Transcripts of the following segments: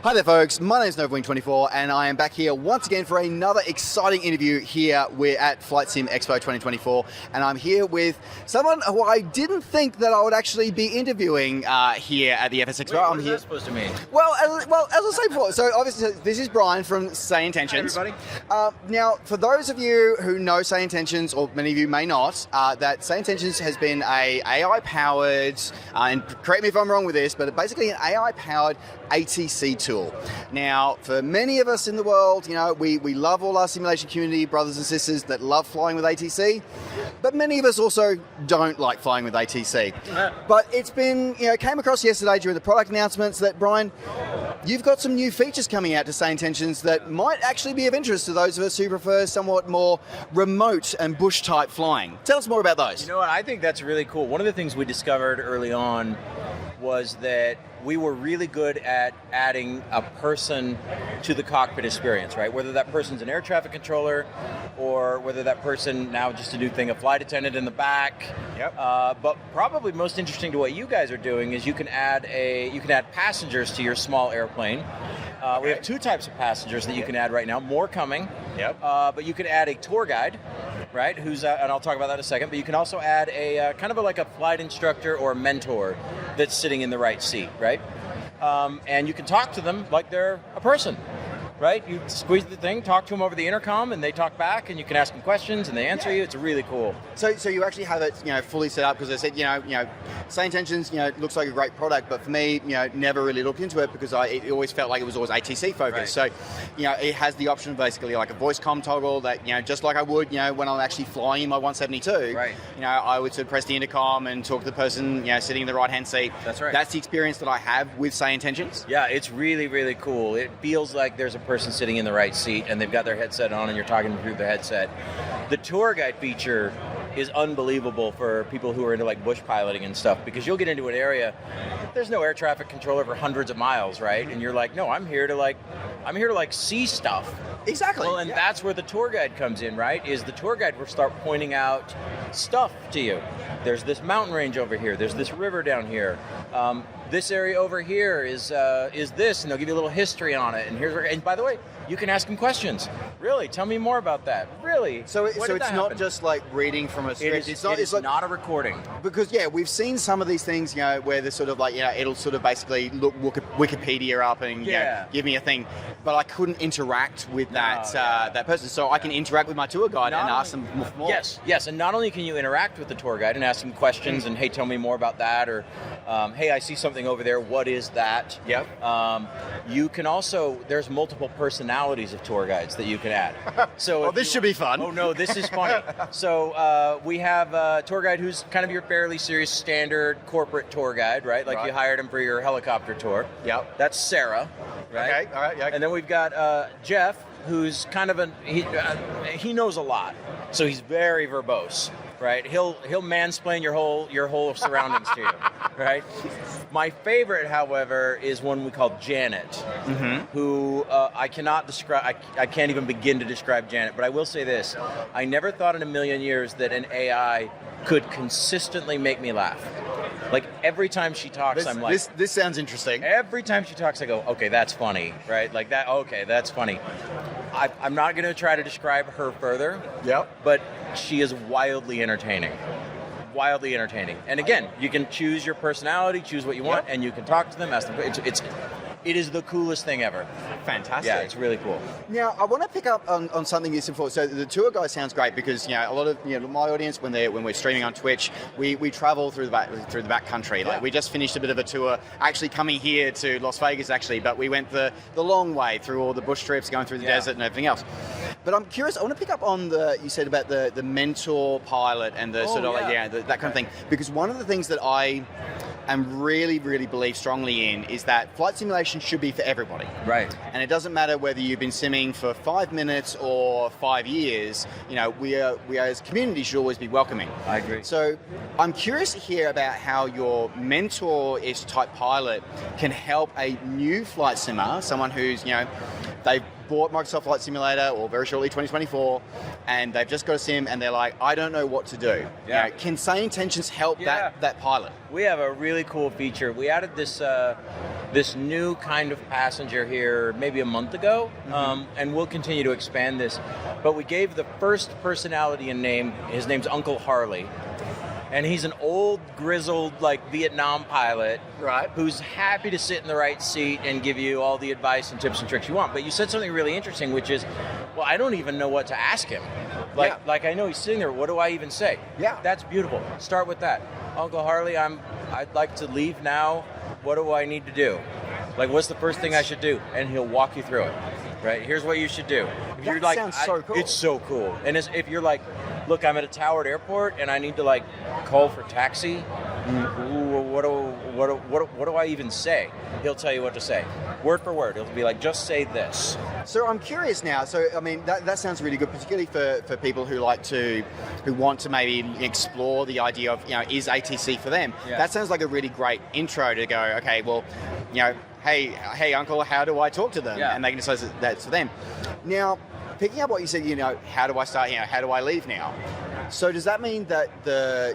Hi there folks, my name is NovaWing24 and I am back here once again for another exciting interview here. We're at Flight Sim Expo 2024 and I'm here with someone who I didn't think that I would actually be interviewing here at the FS Expo. Wait, what is that supposed to mean? Well, as I was saying before, so obviously this is Brian from Sayintentions. Hi everybody. Now, for those of you who know Sayintentions, or many of you may not, that Sayintentions has been a AI-powered, and correct me if I'm wrong with this, but basically an AI-powered ATC tool. Now, for many of us in the world, you know, we love all our simulation community, brothers and sisters that love flying with ATC, but many of us also don't like flying with ATC. But it's been, came across yesterday during the product announcements that, Brian, you've got some new features coming out to Sayintentions that might actually be of interest to those of us who prefer somewhat more remote and bush type flying. Tell us more about those. You know what, I think that's really cool. One of the things we discovered early on was that we were really good at adding a person to the cockpit experience, right? Whether that person's an air traffic controller or whether that person, now just a new thing, a flight attendant in the back. Yep. But probably most interesting to what you guys are doing is you can add passengers to your small airplane. Okay. We have two types of passengers that you can add right now, more coming. Yep. But you can add a tour guide, right? Who's and I'll talk about that in a second. But you can also add a like a flight instructor or a mentor that's sitting in the right seat, right? And you can talk to them like they're a person, right? You squeeze the thing, talk to them over the intercom, and they talk back, and you can ask them questions, and they answer you. It's really cool. So you actually have it, fully set up, because I said, Sayintentions, looks like a great product, but for me, never really looked into it because it always felt like it was always ATC focused. Right. So, it has the option of basically like a voice comm toggle that, just like I would, when I'm actually flying in my 172. Right. I would sort of press the intercom and talk to the person, sitting in the right-hand seat. That's right. That's the experience that I have with Sayintentions. Yeah, it's really, really cool. It feels like there's a person sitting in the right seat and they've got their headset on and you're talking through the headset. The tour guide feature is unbelievable for people who are into like bush piloting and stuff, because you'll get into an area, there's no air traffic controller for hundreds of miles, right? And you're like, no, I'm here to see stuff. Exactly. Well, and that's where the tour guide comes in, right? Is the tour guide will start pointing out stuff to you. There's this mountain range over here. There's this river down here. This area over here is this, and they'll give you a little history on it. And by the way, you can ask them questions. Really, tell me more about that. Really. So it's not just like reading from a script. It's not a recording. Because we've seen some of these things, where they're sort of like, it'll sort of basically look Wikipedia up and give me a thing, but I couldn't interact with that person. So I can interact with my tour guide and ask them more. Yes, and not only can you interact with the tour guide and ask them questions and hey, tell me more about that, or hey, I see something over there. What is that? Yep. You can also, there's multiple personalities of tour guides that you can add. So this should be fun. Oh no, this is funny. So we have a tour guide who's kind of your fairly serious standard corporate tour guide, right? Like you hired him for your helicopter tour. Yep. That's Sarah, right? Okay, all right, yeah. And then we've got Jeff, who's kind of he knows a lot, so he's very verbose, right? He'll mansplain your whole surroundings to you, right? My favorite, however, is one we call Janet, who I cannot describe. I can't even begin to describe Janet, but I will say this: I never thought in a million years that an AI could consistently make me laugh. Like every time she talks, I'm like, this sounds interesting. Every time she talks, I go, okay, that's funny, right? Like that, okay, that's funny. I'm not going to try to describe her further. Yep. But she is wildly entertaining. Wildly entertaining. And again, you can choose your personality, choose what you want, and you can talk to them, ask them. It is the coolest thing ever. Fantastic. Yeah, it's really cool. Now, I want to pick up on something you said before. So the tour guide sounds great because a lot of my audience when we're streaming on Twitch, we travel through the back country. Like we just finished a bit of a tour, actually coming here to Las Vegas but we went the long way through all the bush trips, going through the desert and everything else. But I'm curious. I want to pick up on you said about the mentor pilot and the that kind of thing, because one of the things that I am really believe strongly in is that flight simulation should be for everybody. Right. And it doesn't matter whether you've been simming for 5 minutes or 5 years, we are as a community should always be welcoming. I agree. So I'm curious to hear about how your mentor-ish type pilot can help a new flight simmer, someone who's, they've bought Microsoft Flight Simulator or very shortly 2024 and they've just got a sim and they're like, I don't know what to do. Can Sayintentions help that pilot? We have a really cool feature. We added this this new kind of passenger here maybe a month ago, and we'll continue to expand this. But we gave the first personality and name. His name's Uncle Harley. And he's an old, grizzled, like Vietnam pilot, Right. who's happy to sit in the right seat and give you all the advice and tips and tricks you want. But you said something really interesting, which is, well, I don't even know what to ask him. Like I know he's sitting there. What do I even say? Yeah. That's beautiful. Start with that. Uncle Harley, I'd like to leave now. What do I need to do? Like, what's the first thing I should do? And he'll walk you through it. Right? Here's what you should do. If you're like, sounds so cool. It's so cool. And if you're like, look, I'm at a towered airport and I need to like call for taxi. Ooh, what do I even say? He'll tell you what to say, word for word. He'll be like, just say this. So I'm curious now. So I mean, that sounds really good, particularly for people who want to maybe explore the idea of, is ATC for them? Yeah. That sounds like a really great intro to go. Okay, well, hey, Uncle, how do I talk to them? Yeah. And they can decide that's for them. Now, picking up what you said, how do I start? How do I leave now? So does that mean that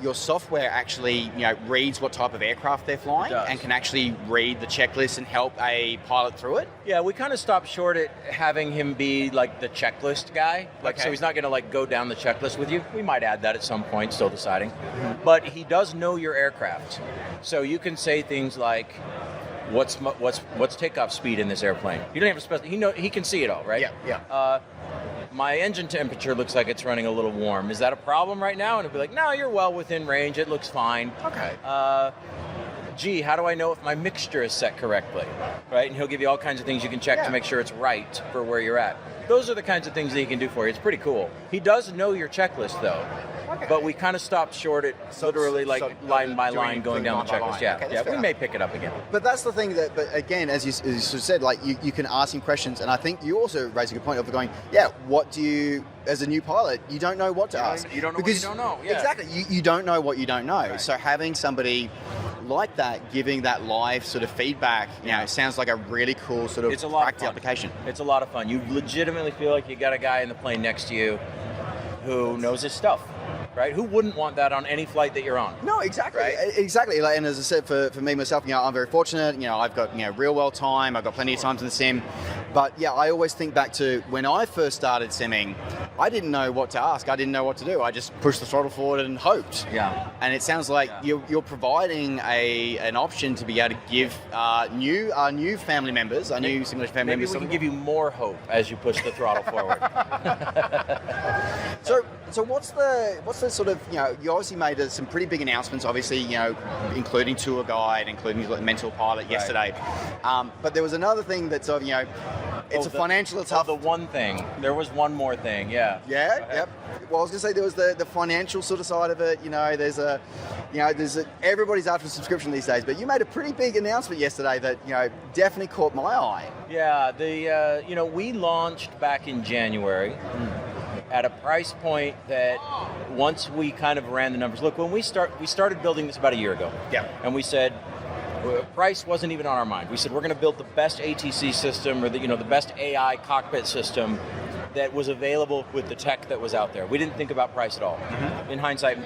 your software actually, reads what type of aircraft they're flying and can actually read the checklist and help a pilot through it? Yeah, we kind of stopped short at having him be like the checklist guy. So he's not going to like go down the checklist with you. We might add that at some point, still deciding. But he does know your aircraft. So you can say things like, what's takeoff speed in this airplane? You don't have to specify. He can see it all, right? Yeah. My engine temperature looks like it's running a little warm. Is that a problem right now? And it'll be like, no, you're well within range. It looks fine. Okay. Gee, how do I know if my mixture is set correctly? Right? And he'll give you all kinds of things you can check to make sure it's right for where you're at. Those are the kinds of things that he can do for you. It's pretty cool. He does know your checklist, though. Okay. But we kind of stopped short at literally line by line going down the checklist. Yeah, we may pick it up again. But that's the thing but again, as you sort of said, like you can ask him questions, and I think you also raised a good point of going, what do you, as a new pilot, you don't know what to ask. You don't know what you don't know. Yeah. Exactly. You don't know what you don't know. Right. So having somebody like that, giving that live sort of feedback, sounds like a really cool sort of practical application. It's a lot of fun. You legitimately feel like you got a guy in the plane next to you who knows his stuff. Right? Who wouldn't want that on any flight that you're on? No, exactly. Right? Exactly. And as I said, for me, myself, I'm very fortunate. I've got, real world time. I've got plenty of times in the sim. But I always think back to when I first started simming, I didn't know what to ask. I didn't know what to do. I just pushed the throttle forward and hoped. Yeah. And it sounds like you're providing an option to be able to give new family members, new simulation family members. Maybe we can give you more hope as you push the throttle forward. So what's the sort of, you obviously made some pretty big announcements, obviously, including tour guide, including mentor pilot yesterday. But there was another thing that's sort of, it's financial tough. The one thing. There was one more thing, yeah. Yeah, yep. Well, I was going to say there was the financial sort of side of it. There's everybody's after a subscription these days, but you made a pretty big announcement yesterday that, definitely caught my eye. Yeah, we launched back in January. At a price point that once we kind of ran the numbers. Look, when we started building this about a year ago. Yeah. And we said, price wasn't even on our mind. We said, we're going to build the best ATC system or the best AI cockpit system that was available with the tech that was out there. We didn't think about price at all. Mm-hmm. In hindsight,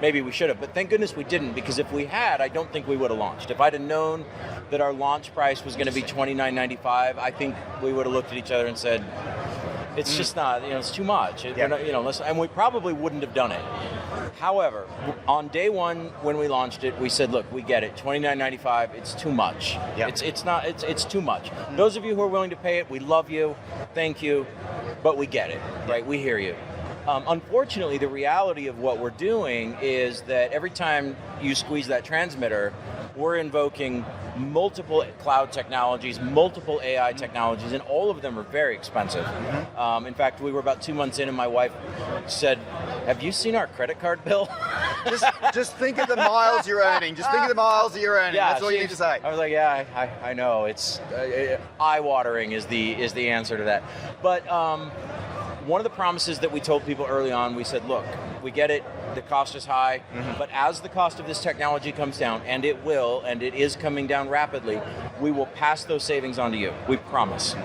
maybe we should have, but thank goodness we didn't, because if we had, I don't think we would have launched. If I'd have known that our launch price was going to be $29.95, I think we would have looked at each other and said, it's just not, it's too much. And we probably wouldn't have done it. However, on day one when we launched it, we said, look, we get it. $29.95, it's too much. Yep. It's too much. Those of you who are willing to pay it, we love you. Thank you. But we get it, right? We hear you. Unfortunately, the reality of what we're doing is that every time you squeeze that transmitter, we're invoking multiple cloud technologies, multiple AI technologies, and all of them are very expensive. Mm-hmm. In fact, we were about 2 months in and my wife said, have you seen our credit card bill? just think of the miles you're earning. Just think of the miles that you're earning. Yeah, that's all you need to say. I was like, I know. It's eye-watering is the answer to that. But one of the promises that we told people early on, we said, look, we get it, the cost is high, but as the cost of this technology comes down, and it will, and it is coming down rapidly, we will pass those savings on to you. We promise.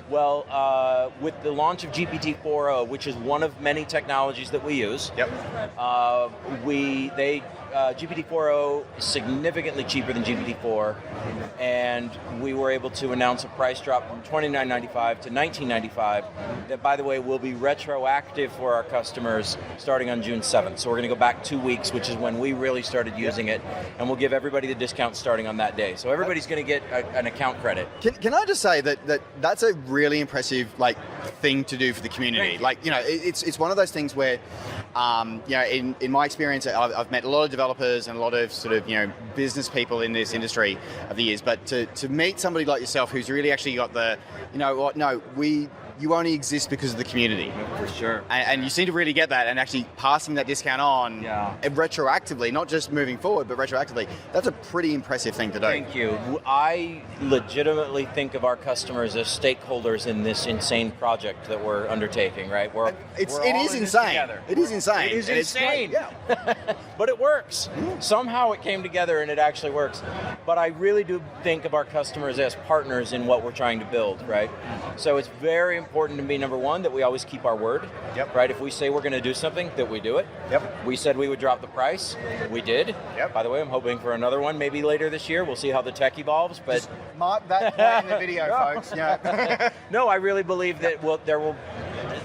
Well, with the launch of GPT-4o, which is one of many technologies that we use, GPT-4o is significantly cheaper than GPT-4, and we were able to announce a price drop from $29.95 to $19.95 that, by the way, will be retroactive for our customers starting on June 7th. So we're going to go back 2 weeks, which is when we really started using it, and we'll give everybody the discount starting on that day. So everybody's going to get an account credit. Can I just say that's a really impressive thing to do for the community? It's one of those things where, in my experience, I've met a lot of developers and a lot of sort of business people in this industry of the years, but to meet somebody like yourself who's really actually got the, you only exist because of the community. For sure. And you seem to really get that, and actually passing that discount on retroactively, not just moving forward, but retroactively. That's a pretty impressive thing to do. Thank you. I legitimately think of our customers as stakeholders in this insane project that we're undertaking, right? It is insane. It is insane. It is insane. Yeah. But it works. Somehow it came together and it actually works. But I really do think of our customers as partners in what we're trying to build, right? So it's very important to me, number one, that we always keep our word, right? If we say we're going to do something, that we do it. We said we would drop the price. We did. By the way, I'm hoping for another one maybe later this year. We'll see how the tech evolves. But just mark that point in the video, folks. No, I really believe that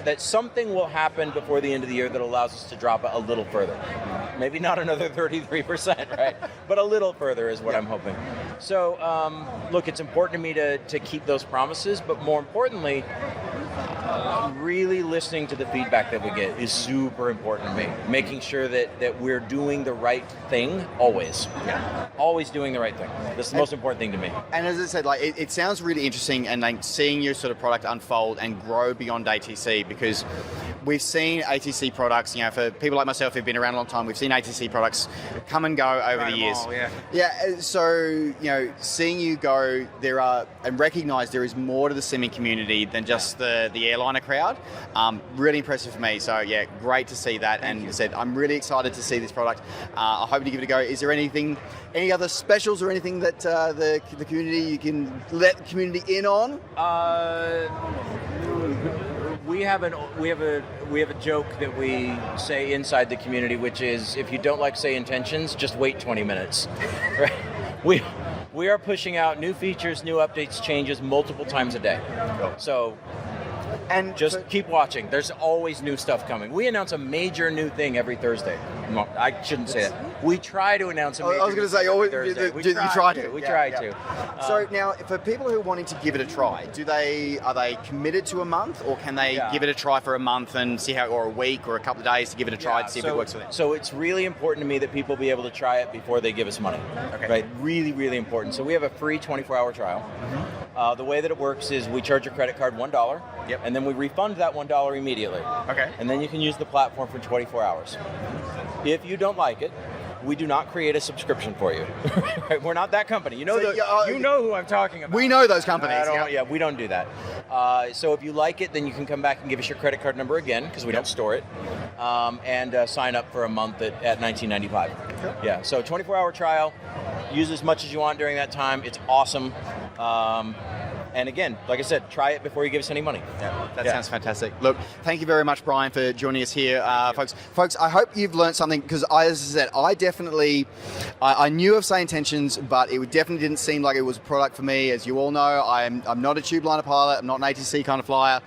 that something will happen before the end of the year that allows us to drop it a little further. Maybe not another 33%, right? But a little further is what I'm hoping. So, look, it's important to me to keep those promises, but more importantly, really listening to the feedback that we get is super important to me. Making sure that we're doing the right thing always. Always doing the right thing. That's the most important thing to me. And as I said, it sounds really interesting, and seeing your sort of product unfold and grow beyond ATC, because we've seen ATC products, for people like myself who've been around a long time, we've seen ATC products come and go over the years. So, seeing you go, and recognize there is more to the simming community than just the airliner crowd. Really impressive for me. So yeah, great to see that. And as I said, I'm really excited to see this product. I hope to give it a go. Is there any other specials or anything that the community, you can let the community in on? We have a joke that we say inside the community, which is, if you don't like Sayintentions, just wait 20 minutes. Right? We are pushing out new features, new updates, changes multiple times a day. So just keep watching. There's always new stuff coming. We announce a major new thing every Thursday. No, I shouldn't say that. We try to announce a major I was going to say, every Thursday. We try to. So now, for people who are wanting to give it a try, are they committed to a month, or can they give it a try for a month and see how, or a week, or a couple of days to give it a try to see if it works for them? So it's really important to me that people be able to try it before they give us money. Right? Really, really important. So we have a free 24-hour trial. The way that it works is we charge your credit card $1, and then we refund that $1 immediately. And then you can use the platform for 24 hours. If you don't like it, we do not create a subscription for you. We're not that company. You know who I'm talking about. We know those companies. We don't do that. So if you like it, then you can come back and give us your credit card number again, because we don't store it, and sign up for a month at $19.95. So 24-hour trial. Use as much as you want during that time. It's awesome. And again, like I said, try it before you give us any money. That sounds fantastic. Look, thank you very much, Brian, for joining us here, folks. Folks, I hope you've learned something, because as I said, I knew of Sayintentions, but it definitely didn't seem like it was a product for me. As you all know, I'm not a tube liner pilot. I'm not an ATC kind of flyer.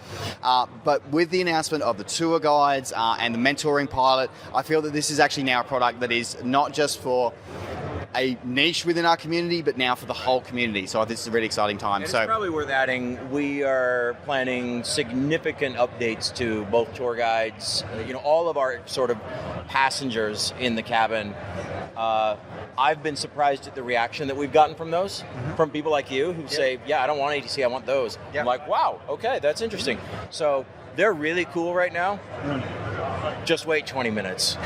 But with the announcement of the tour guides and the mentoring pilot, I feel that this is actually now a product that is not just for a niche within our community, but now for the whole community. So this is a really exciting time. It's probably worth adding, we are planning significant updates to both tour guides, all of our sort of passengers in the cabin. I've been surprised at the reaction that we've gotten from those, from people like you who say, I don't want ATC, I want those. I'm like, wow, okay, that's interesting. So they're really cool right now. Just wait 20 minutes.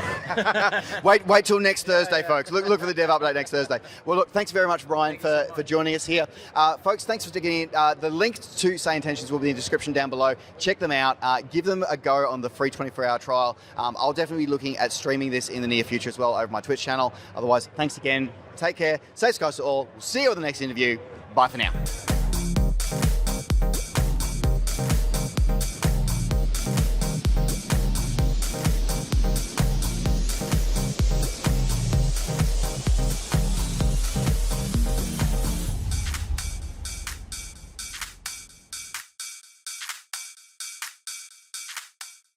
wait till next Thursday, folks. Look for the dev update next Thursday. Well, look, thanks very much, Brian, for joining us here. Folks, thanks for sticking in. The link to Sayintentions will be in the description down below. Check them out. Give them a go on the free 24-hour trial. I'll definitely be looking at streaming this in the near future as well over my Twitch channel. Otherwise, thanks again. Take care. Safe skies to all. We'll see you at the next interview. Bye for now.